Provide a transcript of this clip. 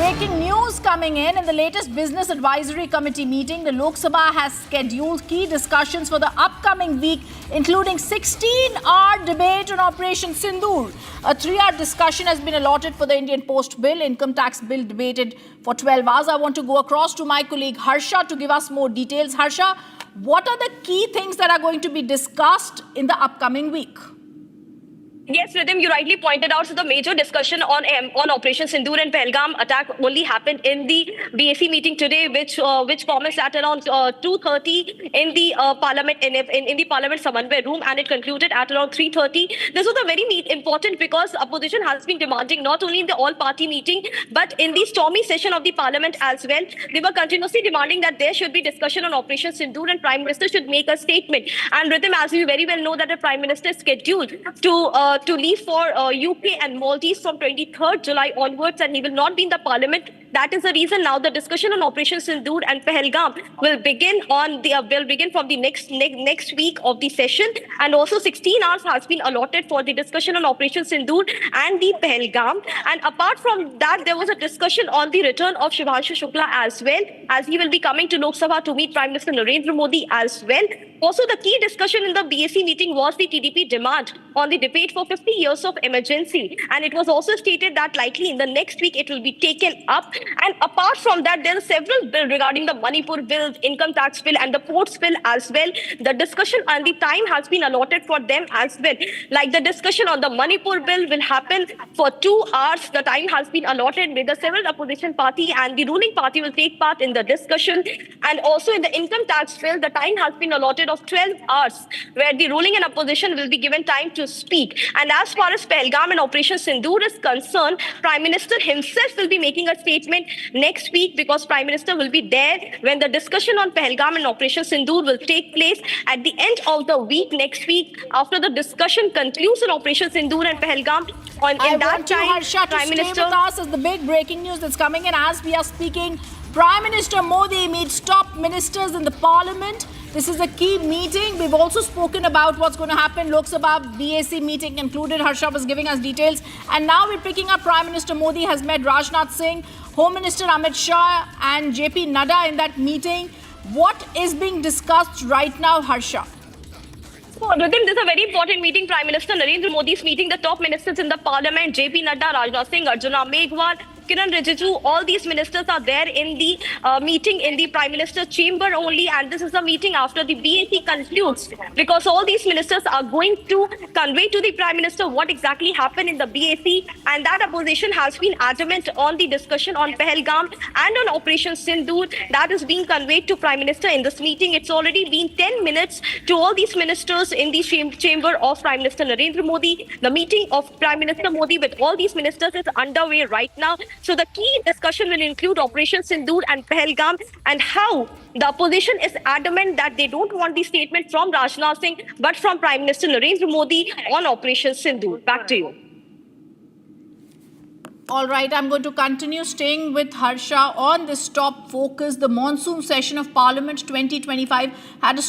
breaking news coming in the latest Business Advisory Committee meeting, the Lok Sabha has scheduled key discussions for the upcoming week, including 16-hour debate on Operation Sindoor. A 3-hour discussion has been allotted for the Indian Post Bill. Income tax bill debated for 12 hours. I want to go across to my colleague Harsha to give us more details. Harsha, what are the key things that are going to be discussed in the upcoming week? Yes, Rhythm, you rightly pointed out. So the major discussion on Operation Sindoor and Pahalgam attack only happened in the BAC meeting today, which commenced at around 2:30 in the Parliament in the Parliament Samanvay room, and it concluded at around 3:30. This was a very important because opposition has been demanding not only in the all-party meeting but in the stormy session of the Parliament as well. They were continuously demanding that there should be discussion on Operation Sindoor and Prime Minister should make a statement. And Rhythm, as you very well know, that the Prime Minister is scheduled to leave for UK and Maldives from 23rd July onwards, and he will not be in the Parliament. That is the reason now the discussion on Operation Sindoor and Pahalgam will begin from the next week of the session, and also 16 hours has been allotted for the discussion on Operation Sindoor and the Pahalgam. And apart from that, there was a discussion on the return of Shubhranshu Shukla as well, as he will be coming to Lok Sabha to meet Prime Minister Narendra Modi as well. Also, the key discussion in the BAC meeting was the TDP demand on the debate for 50 years of emergency. And it was also stated that likely in the next week it will be taken up. And apart from that, there are several bills regarding the Manipur bill, income tax bill, and the ports bill as well. The discussion and the time has been allotted for them as well. Like the discussion on the Manipur bill will happen for 2 hours. The time has been allotted with the several opposition party and the ruling party will take part in the discussion. And also in the income tax bill, the time has been allotted of 12 hours, where the ruling and opposition will be given time to speak. And as far as Pahalgam and Operation Sindoor is concerned, Prime Minister himself will be making a statement next week, because Prime Minister will be there when the discussion on Pahalgam and Operation Sindoor will take place at the end of the week next week, after the discussion concludes on Operation Sindoor and Pahalgam. In that time, Harsha, Prime Minister, with us is the big breaking news that's coming in as we are speaking. Prime Minister Modi meets top ministers in the Parliament. This is a key meeting. We've also spoken about what's going to happen. Lok Sabha BAC meeting concluded. Harsha was giving us details. And now we're picking up Prime Minister Modi has met Rajnath Singh, Home Minister Amit Shah and JP Nadda in that meeting. What is being discussed right now, Harsha? So, Rhythm, this is a very important meeting. Prime Minister Narendra Modi is meeting the top ministers in the Parliament. JP Nadda, Rajnath Singh, Arjuna Meghwal, Kiran Rijiju, all these ministers are there in the meeting in the Prime Minister's chamber only, and this is a meeting after the BAC concludes, because all these ministers are going to convey to the Prime Minister what exactly happened in the BAC, and that opposition has been adamant on the discussion on Pahalgam and on Operation Sindoor. That is being conveyed to Prime Minister in this meeting. It's already been 10 minutes to all these ministers in the chamber of Prime Minister Narendra Modi. The meeting of Prime Minister Modi with all these ministers is underway right now. So the key discussion will include Operation Sindoor and Pahalgam, and how the opposition is adamant that they don't want the statement from Rajnath Singh but from Prime Minister Narendra Modi on Operation Sindoor. Back to you. All right, I'm going to continue staying with Harsha on this top focus. The monsoon session of Parliament 2025 had a